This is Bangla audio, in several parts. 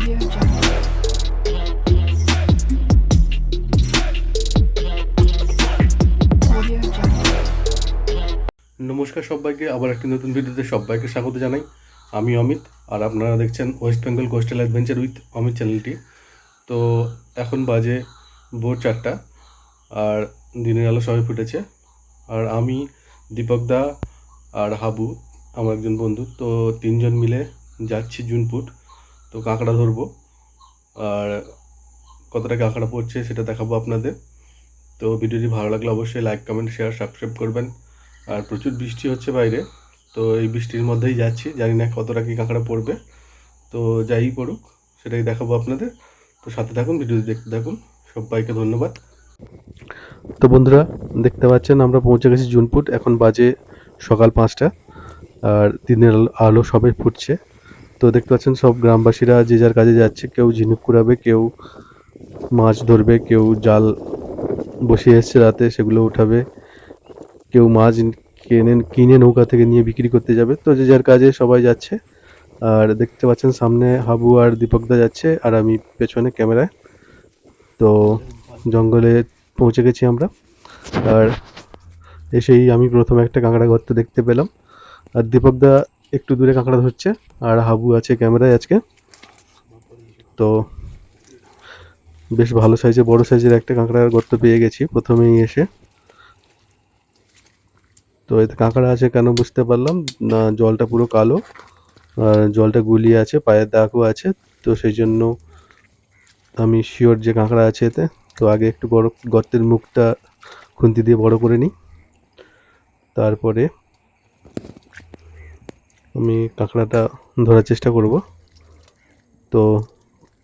নমস্কার সবাইকে, আবার একটি নতুন ভিডিওতে সবাইকে স্বাগত জানাই। আমি অমিত, আর আপনারা দেখছেন West Bengal coastal adventure with Amit চ্যানেলটি। তো এখন বাজে ভোর 4টা, আর দিনের আলো সবাই ফুটেছে। আর আমি, দীপক দা আর হাবু, আমার একজন বন্ধু, তো 3জন মিলে যাচ্ছি জুনপুট। তো কাঁকড়া ধরবো, আর কতটা কাঁকড়া পড়ছে সেটা দেখাবো আপনাদের। তো ভিডিওটি ভালো লাগলে অবশ্যই লাইক, কমেন্ট, শেয়ার, সাবস্ক্রাইব করবেন। আর প্রচুর বৃষ্টি হচ্ছে বাইরে, তো এই বৃষ্টির মধ্যেই যাচ্ছি, জানি না কতটা কি কাঁকড়া পড়বে। তো যাই পড়ুক সেটাই দেখাবো আপনাদের। তো সাথে থাকুন, ভিডিওটি দেখতে থাকুন। সবাইকে ধন্যবাদ। তো বন্ধুরা, দেখতে পাচ্ছেন আমরা পৌঁছে গেছি জুনপুট। এখন বাজে সকাল 5টা, আর দিনের আলো সবে ফুটছে। তো দেখতে পাচ্ছেন সব গ্রামবাসীরা যে যার কাজে যাচ্ছে। কেউ ঝিনুক কুড়াবে, কেউ মাছ ধরবে, কেউ জাল বসিয়ে এসছে রাতে, সেগুলো উঠাবে, কেউ মাছ কিনে নৌকা থেকে নিয়ে বিক্রি করতে যাবে। তো যে যার কাজে সবাই যাচ্ছে। আর দেখতে পাচ্ছেন সামনে হাবু আর দীপকদা যাচ্ছে, আর আমি পেছনে ক্যামেরায়। তো জঙ্গলে পৌঁছে গেছি আমরা। আর এসেই আমি প্রথমে একটা কাঁকড়া গর্ত দেখতে পেলাম, আর দীপকদা একটু দূরে কাঁকড়া ধরছে, আর হাবু আছে ক্যামেরায় আজকে। তো বেশ ভালো সাইজের, বড় সাইজের একটা কাঁকড়ার গর্ত পেয়ে গেছি প্রথমেই এসে। তো এতে কাঁকড়া আছে কেন বুঝতে পারলাম না, জলটা পুরো কালো, আর জলটা গুলিয়ে আছে, পায়ের দাগও আছে। তো সেই জন্য আমি শিওর যে কাঁকড়া আছে এতে। তো আগে একটু বড় গর্তের মুখটা খুন্তি দিয়ে বড় করে নিই, তারপরে আমি কাঁকড়াটা ধরার চেষ্টা করব। তো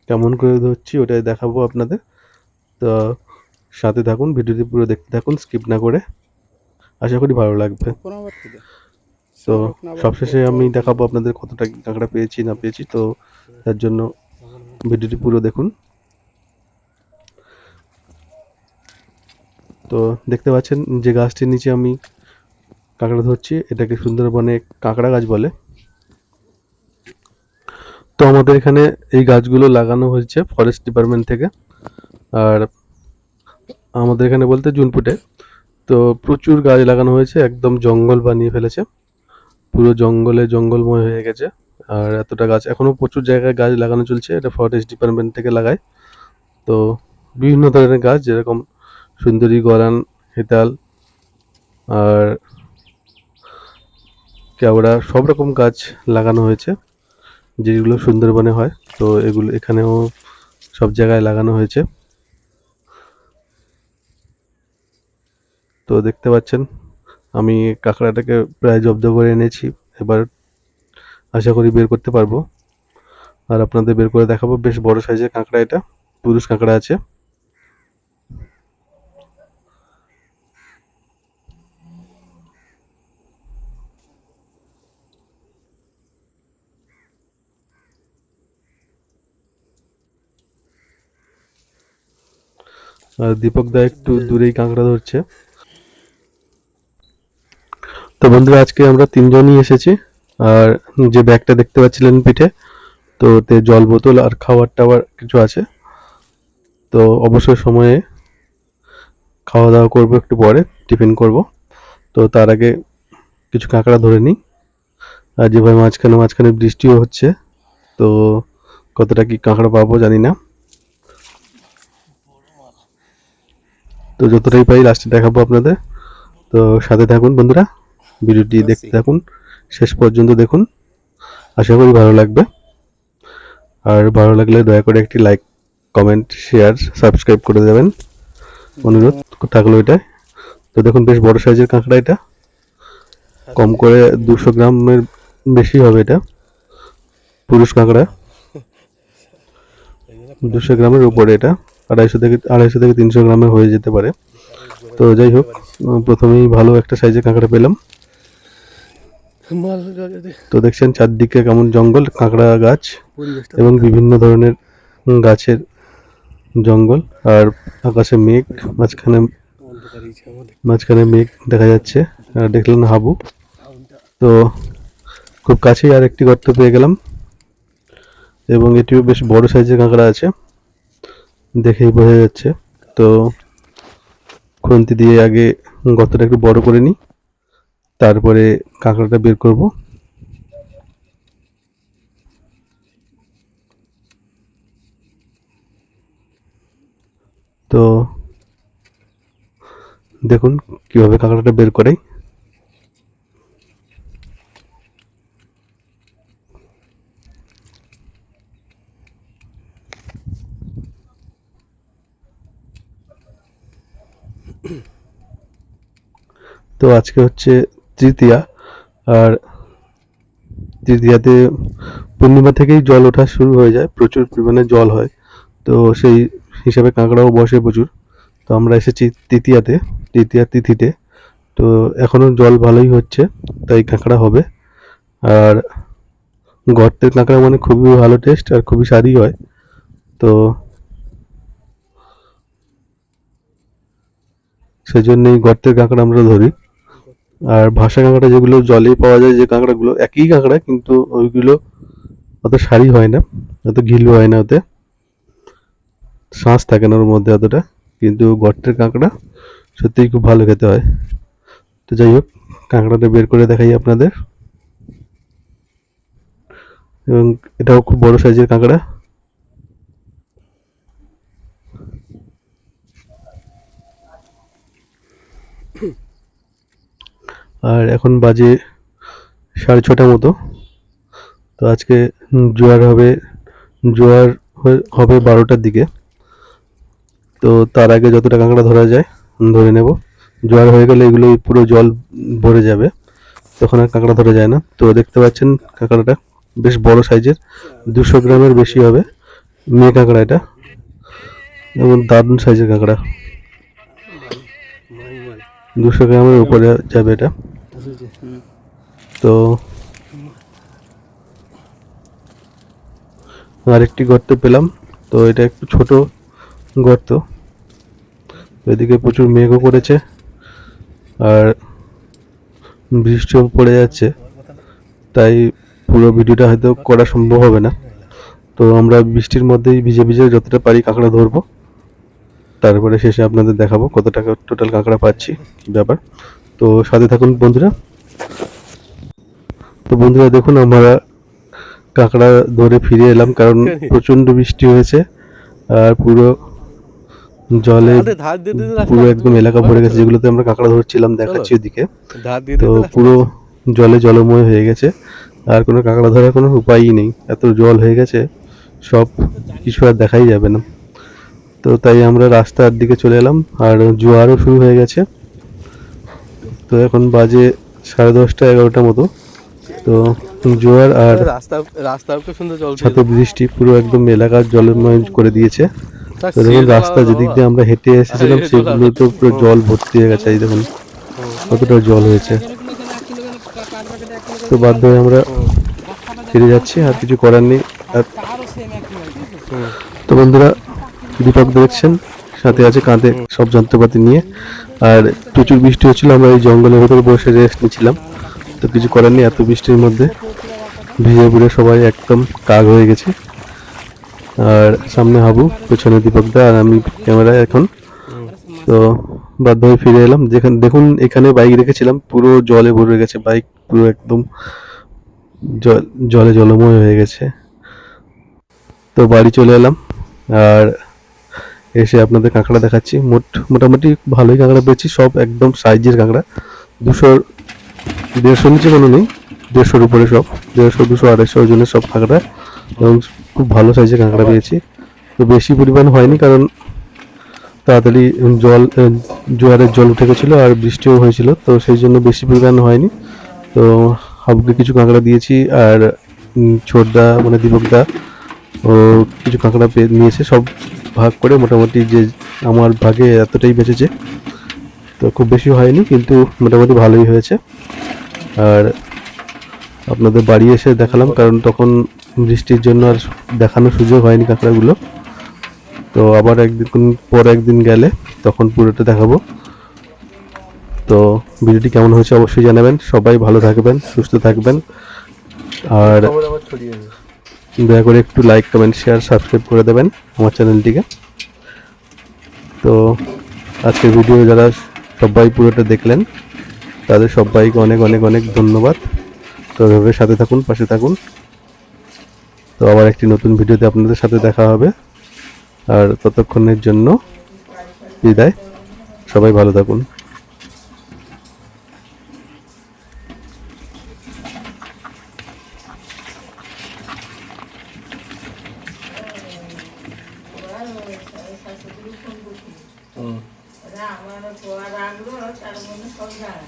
কেমন করে ধরছি ওটাই দেখাবো আপনাদের। তো সাথে থাকুন, ভিডিওটি পুরো দেখতে থাকুন, স্কিপ না করে। আশা করি ভালো লাগবে। তো সবশেষে আমি দেখাবো আপনাদের কতটা কাঁকড়া পেয়েছি না পেয়েছি। তো তার জন্য ভিডিওটি পুরো দেখুন। তো দেখতে পাচ্ছেন যে গাছটির নিচে আমি কাঁকড়া ধরছি, এটাকে সুন্দরবনে কাঁকড়া গাছ বলে। তো আমাদের এখানে এই গাছগুলো লাগানো হয়েছে ফরেস্ট ডিপার্টমেন্ট থেকে। আর আমাদের এখানে বলতে জুনপুটে তো প্রচুর গাছ লাগানো হয়েছে, একদম জঙ্গল বানিয়ে ফেলেছে, পুরো জঙ্গলময় হয়ে গেছে। আর এতটা গাছ, এখনো প্রচুর জায়গায় গাছ লাগানো চলছে, এটা ফরেস্ট ডিপার্টমেন্ট থেকে লাগায়। তো বিভিন্ন ধরনের গাছ, যেরকম সুন্দরী, গরান, হেতাল আর কেওড়া, সব রকম গাছ লাগানো হয়েছে যেগুলো সুন্দরবনে হয়। তো এগুলো এখানেও সব জায়গায় লাগানো হয়েছে। তো দেখতে পাচ্ছেন আমি কাঁকড়াটাকে প্রায় জব্দ করে এনেছি, এবার আশা করি বের করতে পারবো, আর আপনাদের বের করে দেখাবো। বেশ বড় সাইজের কাঁকড়া, এটা পুরুষ কাঁকড়া আছে। আর দীপক দা একটু দূরেই কাঁকড়া ধরছে। তো বন্ধুরা, আজকে আমরা 3জনই এসেছি। আর যে ব্যাগটা দেখতে পাচ্ছিলেন পিঠে, তো ওতে জল বোতল আর খাবার টাবার কিছু আছে। তো অবসর সময়ে খাওয়া দাওয়া করবো, একটু পরে টিফিন করব। তো তার আগে কিছু কাঁকড়া ধরে নিই। আর যেভাবে মাঝখানে মাঝখানে বৃষ্টিও হচ্ছে, তো কতটা কি কাঁকড়া পাবো জানি না। তো যতটাই পাই লাস্টে দেখাবো আপনাদের। তো সাথে থাকুন বন্ধুরা, ভিডিওটি দেখতে থাকুন, শেষ পর্যন্ত দেখুন, আশা করি ভালো লাগবে। আর ভালো লাগলে দয়া করে একটি লাইক, কমেন্ট, শেয়ার, সাবস্ক্রাইব করে দেবেন, অনুরোধ থাকলো এটাই। তো দেখুন বেশ বড় সাইজের কাঁকড়া, এটা কম করে 200 গ্রামের বেশি হবে, এটা পুরুষ কাঁকড়া। 200 গ্রামের উপরে, এটা 250 থেকে 300 গ্রামের হয়ে যেতে পারে। তো যাই হোক, প্রথমেই ভালো একটা সাইজের কাঁকড়া পেলাম। তো দেখছেন চারদিকে কেমন জঙ্গল, কাঁকড়া গাছ এবং বিভিন্ন ধরনের গাছের জঙ্গল। আর আকাশে মেঘ, মাঝখানে মেঘ দেখা যাচ্ছে। আর দেখলেন হাবু। তো খুব কাছেই আর একটি গর্ত পেয়ে গেলাম, এবং এটিও বেশ বড় সাইজের কাঁকড়া আছে, দেখেই বোঝা যাচ্ছে। তো খুন্তি দিয়ে আগে গর্তটা একটু বড় করে নিই, তারপরে কাঁকড়াটা বের করব। তো দেখুন কিভাবে কাঁকড়াটা বের করে। তো আজকে হচ্ছে তৃতীয়া, আর তৃতীয়াতে পূর্ণিমা থেকেই জল ওঠা শুরু হয়ে যায়, প্রচুর পরিমাণে জল হয়। তো সেই হিসাবে কাঁকড়াও বসে প্রচুর। তো আমরা এসেছি তৃতীয়াতে, তৃতীয়া তিথিতে। তো এখনো জল ভালোই হচ্ছে, তাই কাঁকড়া হবে। আর গর্তের কাঁকড়া মানে খুবই ভালো টেস্ট আর খুবই স্বাদই হয়। তো সেই জন্যই গর্তের কাঁকড়া আমরা ধরি। আর ভাসা কাঁকড়া যেগুলো জলে পাওয়া যায়, যে কাঁকড়াগুলো একই কাঁকড়া, কিন্তু ওইগুলো অত সারি হয় না, অত ঘিলু হয় না, ওতে শ্বাস থাকে না ওর মধ্যে অতটা। কিন্তু গর্তের কাঁকড়া সত্যিই খুব ভালো খেতে হয়। তো যাই হোক, কাঁকড়াটা বের করে দেখাই আপনাদের। এবং এটাও খুব বড় সাইজের কাঁকড়া। আর এখন বাজে 6:30 মতো। তো আজকে জোয়ার হবে, জোয়ার হবে 12টার দিকে। তো তার আগে যতটা কাঁকড়া ধরা যায় ধরে নেব। জোয়ার হয়ে গেলে এগুলো পুরো জল ভরে যাবে, তখন আর কাঁকড়া ধরা যায় না। তো দেখতে পাচ্ছেন কাঁকড়াটা বেশ বড় সাইজের, 200 গ্রামের বেশি হবে। মেয়ে কাঁকড়া এটা, এবং দারুণ সাইজের কাঁকড়া, 200 গ্রামের উপরে যাবে এটা। তো আরেকটি গর্ত পেলাম। তো এটা একটু ছোট গর্ত, এদিকে প্রচুর মেঘও পড়েছে আর বৃষ্টিও পড়ে যাচ্ছে, তাই পুরো ভিডিওটা হয়তো করা সম্ভব হবে না। তো আমরা বৃষ্টির মধ্যেই ভিজে ভিজে যতটা পারি কাঁকড়া ধরবো, তারপরে শেষে আপনাদের দেখাবো কত টাকা টোটাল কাঁকড়া পাচ্ছি, কি ব্যাপার। তো সাথে থাকুন বন্ধুরা। তো বন্ধুরা দেখুন, আমরা কাঁকড়া ধরে ফিরে এলাম, কারণ প্রচন্ড বৃষ্টি হয়েছে আর পুরো জলে পুরো একদম এলাকা ভরে গেছে, যেগুলোতে আমরা কাঁকড়া ধরছিলাম দেখাচ্ছি ওদিকে। তো পুরো জলে জলময় হয়ে গেছে, আর কোনো কাঁকড়া ধরার কোনো উপায়ই নেই, এত জল হয়ে গেছে, সব কিছু আর দেখাই যাবে না। তো তাই আমরা রাস্তার দিকে চলে এলাম, আর জোয়ারও শুরু হয়ে গেছে। তো এখন বাজে 10:30 11টা মতো। তো জোয়ার আর সাথে বৃষ্টি পুরো একদম এলাকা জলময় করে দিয়েছে। তো দেখুন রাস্তা যেদিক দিয়ে আমরা হেঁটে এসেছিলাম সেগুলো তো পুরো জল ভর্তি হয়ে গেছে, এই দেখুন কতটা জল হয়েছে। তো বাধ্য হয়ে আমরা ফিরে যাচ্ছি, আর কিছু করার নেই। আর তো বন্ধুরা, দীপক দেখছেন সাথে আছে কাঁধে সব যন্ত্রপাতি নিয়ে। আর প্রচুর বৃষ্টি হচ্ছিল, আমরা এই জঙ্গলের ভেতরে বসে রেস্ট নিচ্ছিলাম। তো কিছু করার নেই, এত বৃষ্টির মধ্যে ভিজে পুড়ে সবাই একদম কাক হয়ে গেছে। আর সামনে হাবু, পেছনে দীপকদা, আর আমি ক্যামেরায় এখন। তো বাধ্য হয়ে ফিরে এলাম। যেখানে দেখুন এখানে বাইক রেখেছিলাম, পুরো জলে ভরে গেছে বাইক, পুরো একদম জলে জলময় হয়ে গেছে। তো বাড়ি চলে এলাম, আর এসে আপনাদের কাঁকড়া দেখাচ্ছি। মোটামুটি ভালোই কাঁকড়া পেয়েছি, সব একদম সাইজের কাঁকড়া। 200 150 নিচে কোনো নেই, 150-র উপরে সব, 150 200 250 ওজনের সব কাঁকড়া, এবং খুব ভালো সাইজের কাঁকড়া পেয়েছি। তো বেশি পরিমাণ হয়নি, কারণ তাড়াতাড়ি জোয়ারের জল উঠে গেছিলো আর বৃষ্টিও হয়েছিল, তো সেই জন্য বেশি পরিমাণ হয়নি। তো হাবুকে কিছু কাঁকড়া দিয়েছি, আর ছোটদা মানে দীপকদা ও কিছু কাঁকড়া নিয়েছে, সব ভাগ করে মোটামুটি যে আমার ভাগে এতটাই বেঁচেছে। তো খুব বেশি হয়নি, কিন্তু মোটামুটি ভালোই হয়েছে। আর আপনাদের বাড়ি এসে দেখালাম, কারণ তখন বৃষ্টির জন্য আর দেখানোর সুযোগ হয়নি কাঁকড়াগুলো। তো আবার একদিন গেলে তখন পুরোটা দেখাবো। তো ভিডিওটি কেমন হয়েছে অবশ্যই জানাবেন। সবাই ভালো থাকবেন, সুস্থ থাকবেন। আর দয়া করে একটু লাইক, কমেন্ট, শেয়ার, সাবস্ক্রাইব করে দেবেন আমার চ্যানেলটিকে। তো আজকের ভিডিও যারা সবাই পুরোটা দেখলেন তাদের সবাইকে অনেক অনেক অনেক ধন্যবাদ। তো এভাবে সাথে থাকুন, পাশে থাকুন। তো আবার একটি নতুন ভিডিওতে আপনাদের সাথে দেখা হবে। আর ততক্ষণের জন্য বিদায়। সবাই ভালো থাকুন। আমার রাখলো তার মধ্যে সব জায়গা